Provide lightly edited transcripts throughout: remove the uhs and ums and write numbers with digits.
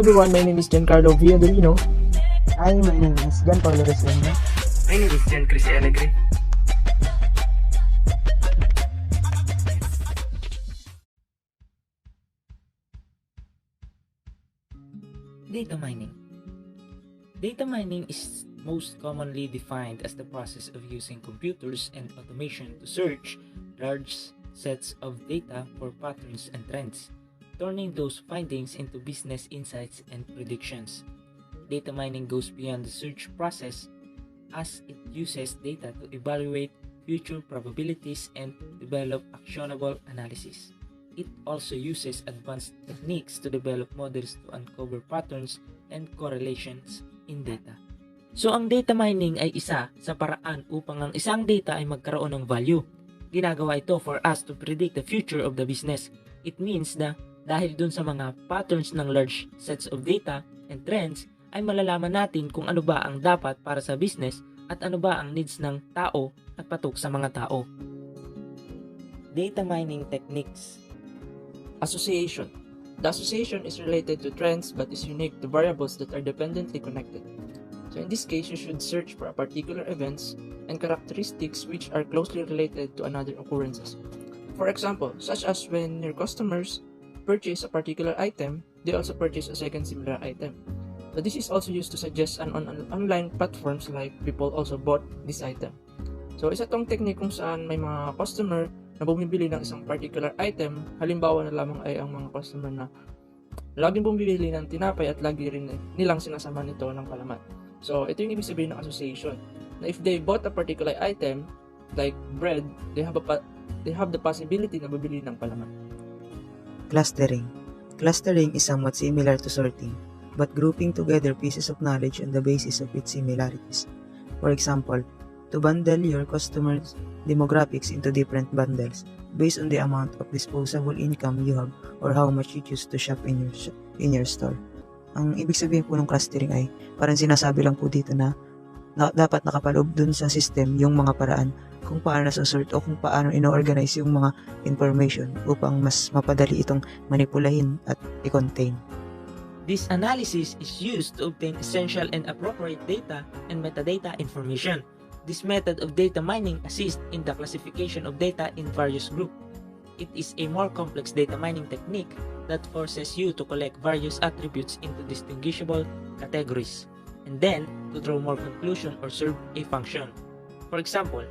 everyone, my name is Giancarlo Villadolino. Hi, my name is Gian Paulo Resenda. My name is Gian Chris Alegre. Data mining. Data mining is most commonly defined as the process of using computers and automation to search large sets of data for patterns and trends, turning those findings into business insights and predictions. Data mining goes beyond the search process as it uses data to evaluate future probabilities and develop actionable analysis. It also uses advanced techniques to develop models to uncover patterns and correlations in data. So ang data mining ay isa sa paraan upang ang isang data ay magkaroon ng value. Ginagawa ito for us to predict the future of the business. It means na dahil dun sa mga patterns ng large sets of data and trends, ay malalaman natin kung ano ba ang dapat para sa business at ano ba ang needs ng tao at patok sa mga tao. Data mining techniques. Association. The association is related to trends but is unique to variables that are dependently connected. So in this case, you should search for a particular events and characteristics which are closely related to another occurrences. For example, such as when your customers purchase a particular item, they also purchase a second similar item. So this is also used to suggest on online platforms like people also bought this item. So isa tong technique kung saan may mga customer na bumibili ng isang particular item, halimbawa na lamang ay ang mga customer na laging bumibili ng tinapay at lagi rin nilang sinasama nito ng palaman. So ito yung ibig sabihin ng association, na if they bought a particular item like bread, they have the possibility na bibili ng palaman. Clustering. Clustering is somewhat similar to sorting, but grouping together pieces of knowledge on the basis of its similarities. For example, to bundle your customers' demographics into different bundles based on the amount of disposable income you have or how much you choose to shop in your store. Ang ibig sabihin po ng clustering ay parang sinasabi lang po dito na dapat nakapaloob dun sa system yung mga paraan kung paano nasosort o kung paano ino-organize yung mga information upang mas mapadali itong manipulahin at i-contain. This analysis is used to obtain essential and appropriate data and metadata information. This method of data mining assists in the classification of data in various groups. It is a more complex data mining technique that forces you to collect various attributes into distinguishable categories, and then to draw more conclusion or serve a function. For example,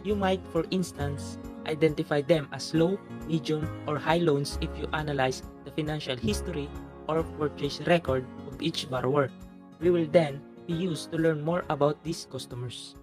you might, for instance, identify them as low, medium, or high loans if you analyze the financial history or purchase record of each borrower. We will then be used to learn more about these customers.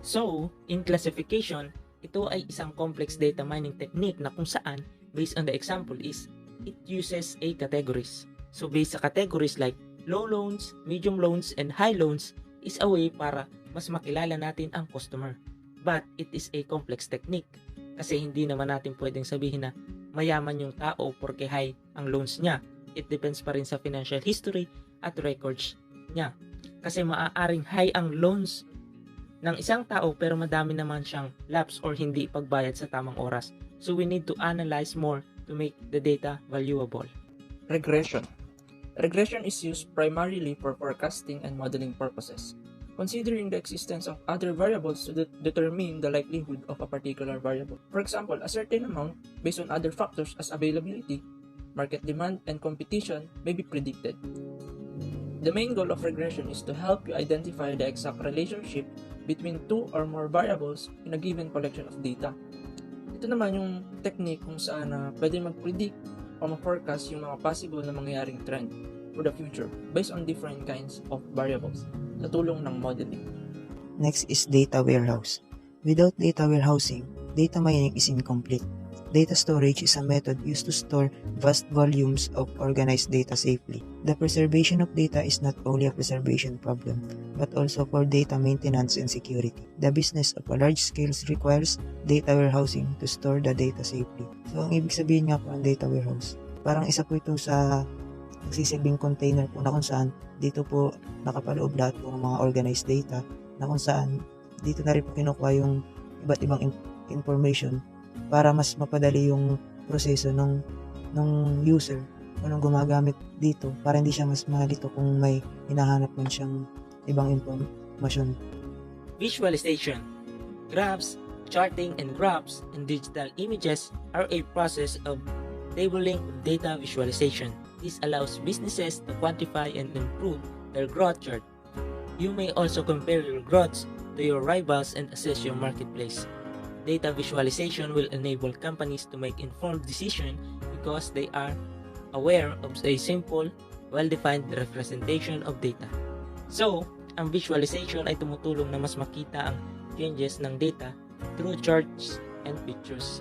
So, in classification, ito ay isang complex data mining technique na kung saan, based on the example is, it uses a categories. So, based sa categories like low loans, medium loans, and high loans is a way para mas makilala natin ang customer. But, it is a complex technique kasi hindi naman natin pwedeng sabihin na mayaman yung tao porque high ang loans niya. It depends pa rin sa financial history at records niya. Kasi maaaring high ang loans ng isang tao pero madami naman siyang lapse or hindi pagbayad sa tamang oras. So we need to analyze more to make the data valuable. Regression. Regression is used primarily for forecasting and modeling purposes, considering the existence of other variables to determine the likelihood of a particular variable. For example, a certain amount based on other factors as availability, market demand, and competition may be predicted. The main goal of regression is to help you identify the exact relationship between two or more variables in a given collection of data. Ito naman yung technique kung saan pwede mag-predict o ma-forecast yung mga possible na mangyayaring trend for the future based on different kinds of variables sa tulong ng modeling. Next is data warehouse. Without data warehousing, data mining is incomplete. Data storage is a method used to store vast volumes of organized data safely. The preservation of data is not only a preservation problem, but also for data maintenance and security. The business of a large scale requires data warehousing to store the data safely. So, ang ibig sabihin nga po ng data warehouse, parang isa po ito sa nagsisilbing container po na kung saan dito po nakapaloob lahat po ng mga organized data na kung saan dito na rin po kinukuha yung iba't ibang information para mas mapadali yung proseso ng user anong gumagamit dito para hindi siya mas malito kung may hinahanap man siyang ibang impormasyon. Visualization. Graphs, charting, and graphs and digital images are a process of labeling of data visualization. This allows businesses to quantify and improve their growth chart. You may also compare your growth to your rivals and assess your marketplace. Data visualization will enable companies to make informed decisions because they are aware of a simple, well-defined representation of data. So, ang visualization ay tumutulong na mas makita ang changes ng data through charts and pictures,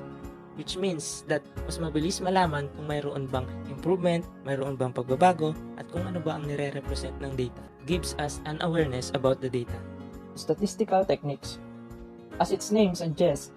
which means that mas mabilis malaman kung mayroon bang improvement, mayroon bang pagbabago, at kung ano ba ang nire-represent ng data. Gives us an awareness about the data. Statistical techniques. As its name suggests,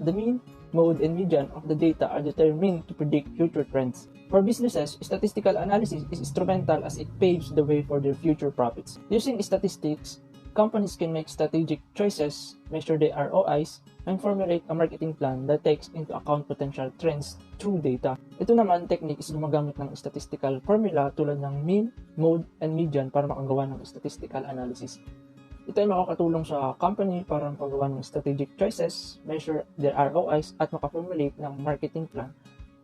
the mean, mode, and median of the data are determined to predict future trends. For businesses, statistical analysis is instrumental as it paves the way for their future profits. Using statistics, companies can make strategic choices, measure their ROIs, and formulate a marketing plan that takes into account potential trends through data. Ito naman, technique is gumagamit ng statistical formula tulad ng mean, mode, and median para makagawa ng statistical analysis. Ito ay makakatulong sa company para magawa ng strategic choices, measure their ROIs, at makaformulate ng marketing plan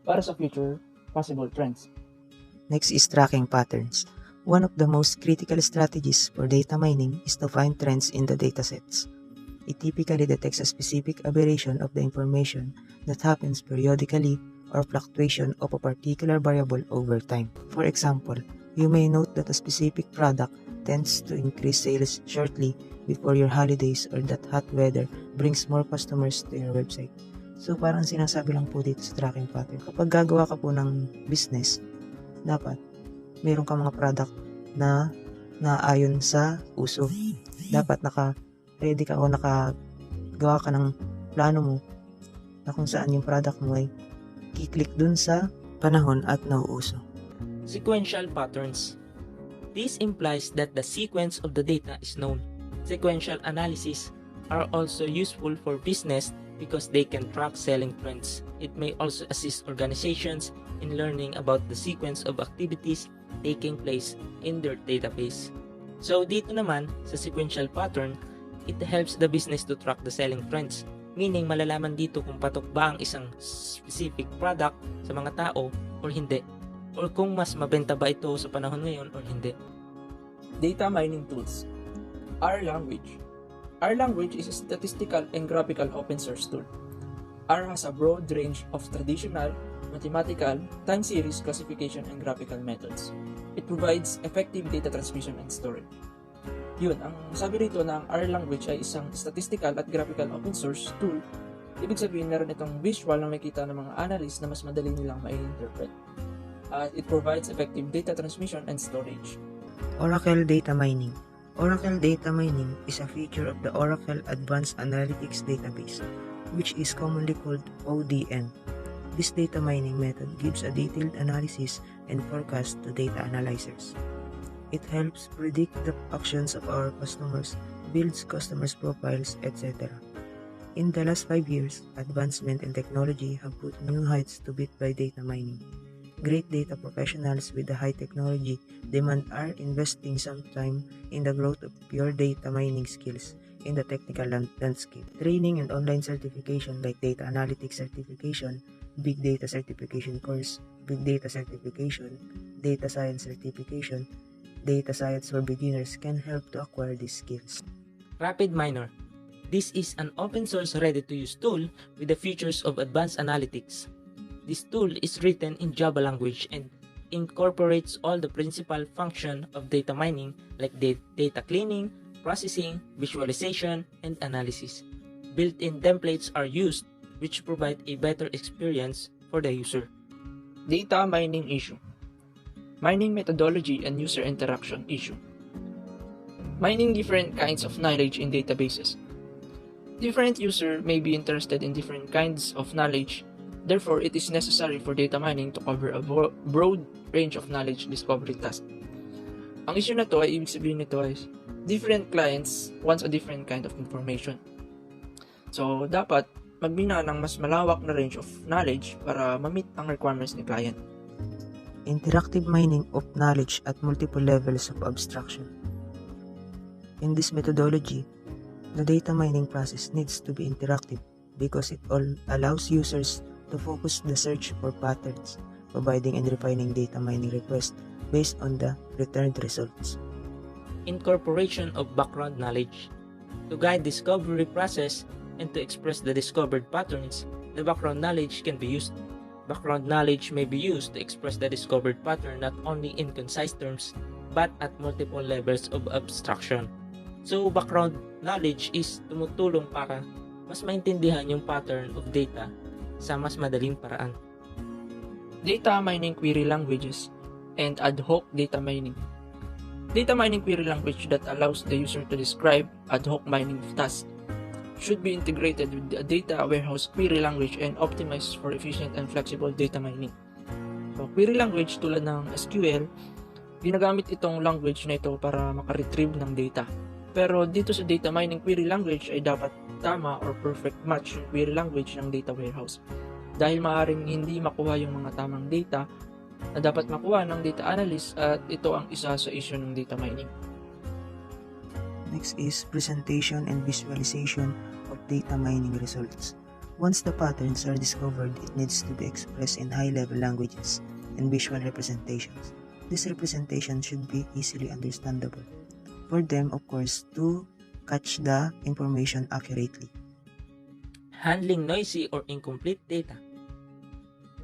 para sa future possible trends. Next is tracking patterns. One of the most critical strategies for data mining is to find trends in the datasets. It typically detects a specific aberration of the information that happens periodically or fluctuation of a particular variable over time. For example, you may note that a specific product tends to increase sales shortly before your holidays or that hot weather brings more customers to your website. So parang sinasabi lang po dito sa tracking pattern. Kapag gagawa ka po ng business, dapat meron ka mga product na naayon sa uso. Dapat naka-ready ka o nakagawa ka ng plano mo na kung saan yung product mo ay kiklik dun sa panahon at nauuso. Sequential patterns. This implies that the sequence of the data is known. Sequential analysis are also useful for business because they can track selling trends. It may also assist organizations in learning about the sequence of activities taking place in their database. So dito naman, sa sequential pattern, it helps the business to track the selling trends. Meaning, malalaman dito kung patok ba ang isang specific product sa mga tao or hindi. Or kung mas mabenta ba ito sa panahon ngayon or hindi. Data mining tools. R language. R language is a statistical and graphical open source tool. R has a broad range of traditional, mathematical, time series classification and graphical methods. It provides effective data transmission and storage. Yun, ang sabi rito na ang R language ay isang statistical at graphical open source tool. Ibig sabihin, meron itong visual na makita ng mga analysts na mas madali nilang ma-interpret. It provides effective data transmission and storage. Oracle Data Mining. Oracle Data Mining is a feature of the Oracle Advanced Analytics Database, which is commonly called ODN. This data mining method gives a detailed analysis and forecast to data analyzers. It helps predict the actions of our customers, builds customers' profiles, etc. In the last 5 years, advancement in technology have put new heights to beat by data mining. Great data professionals with the high technology demand are investing some time in the growth of pure data mining skills in the technical landscape. Training and online certification like data analytics certification, big data certification course, big data certification, data science certification, data science for beginners can help to acquire these skills. RapidMiner. This is an open source ready-to-use tool with the features of advanced analytics. This tool is written in Java language and incorporates all the principal function of data mining like data cleaning, processing, visualization, and analysis. Built-in templates are used which provide a better experience for the user. Data mining issue. Mining methodology and user interaction issue. Mining different kinds of knowledge in databases. Different users may be interested in different kinds of knowledge. Therefore, it is necessary for data mining to cover a broad range of knowledge discovery tasks. Ang issue na to ay ibig sabihin nito ay different clients wants a different kind of information. So, dapat magbina ng mas malawak na range of knowledge para ma-meet ang requirements ni client. Interactive mining of knowledge at multiple levels of abstraction. In this methodology, the data mining process needs to be interactive because it allows users to focus the search for patterns, providing and refining data mining requests based on the returned results. Incorporation of background knowledge. To guide discovery process and to express the discovered patterns, the background knowledge can be used. Background knowledge may be used to express the discovered pattern not only in concise terms but at multiple levels of abstraction. So, background knowledge is tumutulong para mas maintindihan yung pattern of data sa mas madaling paraan. Data mining query languages and ad hoc data mining. Data mining query language that allows the user to describe ad hoc mining tasks should be integrated with a data warehouse query language and optimized for efficient and flexible data mining. So, query language tulad ng SQL, ginagamit itong language na ito para makaretrieve ng data. Pero dito sa data mining query language ay dapat tama or perfect match yung query language ng data warehouse. Dahil maaaring hindi makuha yung mga tamang data na dapat makuha ng data analyst at ito ang isa sa issue ng data mining. Next is presentation and visualization of data mining results. Once the patterns are discovered, it needs to be expressed in high-level languages and visual representations. This representation should be easily understandable for them, of course, to catch the information accurately. Handling noisy or incomplete data.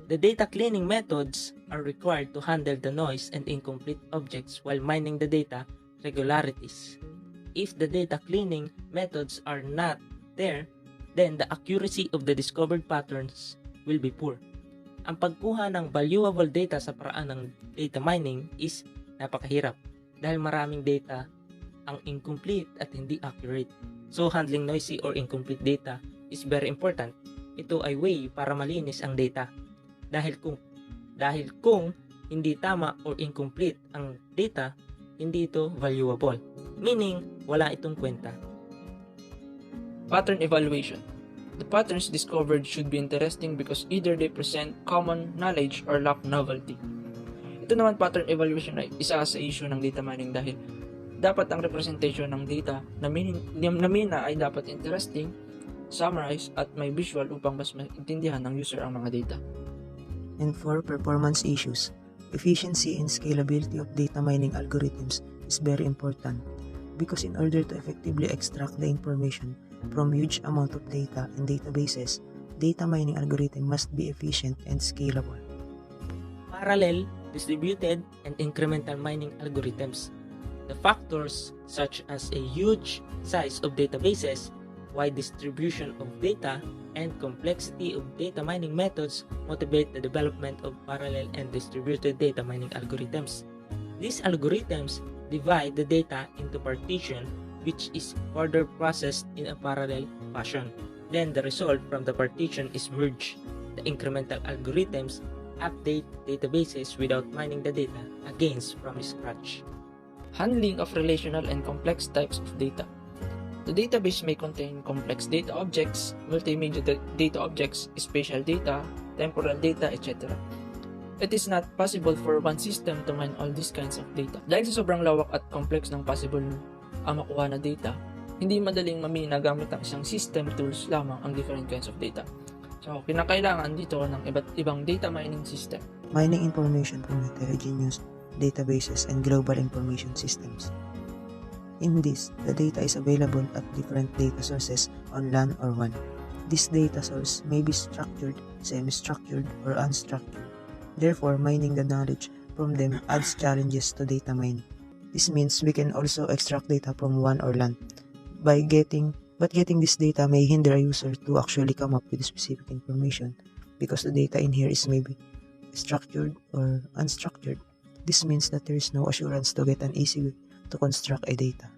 The data cleaning methods are required to handle the noise and incomplete objects while mining the data regularities. If the data cleaning methods are not there, then the accuracy of the discovered patterns will be poor. Ang pagkuha ng valuable data sa paraan ng data mining is napakahirap dahil maraming data ang incomplete at hindi accurate. So, handling noisy or incomplete data is very important. Ito ay way para malinis ang data. Dahil kung hindi tama or incomplete ang data, hindi ito valuable. Meaning, wala itong kwenta. Pattern evaluation. The patterns discovered should be interesting because either they present common knowledge or lack novelty. Ito naman pattern evaluation ay isa sa issue ng data mining dahil dapat ang representation ng data na mina ay dapat interesting, summarize at may visual upang mas maintindihan ng user ang mga data. And for performance issues, efficiency and scalability of data mining algorithms is very important because in order to effectively extract the information from huge amount of data and databases, data mining algorithm must be efficient and scalable. Parallel, distributed, and incremental mining algorithms. The factors such as a huge size of databases, wide distribution of data, and complexity of data mining methods motivate the development of parallel and distributed data mining algorithms. These algorithms divide the data into partition which is further processed in a parallel fashion. Then the result from the partition is merged. The incremental algorithms update databases without mining the data again from scratch. Handling of relational and complex types of data. The database may contain complex data objects, multimedia data objects, spatial data, temporal data, etc. It is not possible for one system to mine all these kinds of data. Dahil sa sobrang lawak at complex ng possible ang makuha na data, hindi madaling mamina gamit ang isang system tools lamang ang different kinds of data. So, kinakailangan dito ng iba't ibang data mining system. Mining information from heterogeneous databases and global information systems. In this, the data is available at different data sources on LAN or WAN. This data source may be structured, semi-structured, or unstructured. Therefore, mining the knowledge from them adds challenges to data mining. This means we can also extract data from WAN or LAN. But getting this data may hinder a user to actually come up with specific information because the data in here is maybe structured or unstructured. This means that there is no assurance to get an easy way to construct a data.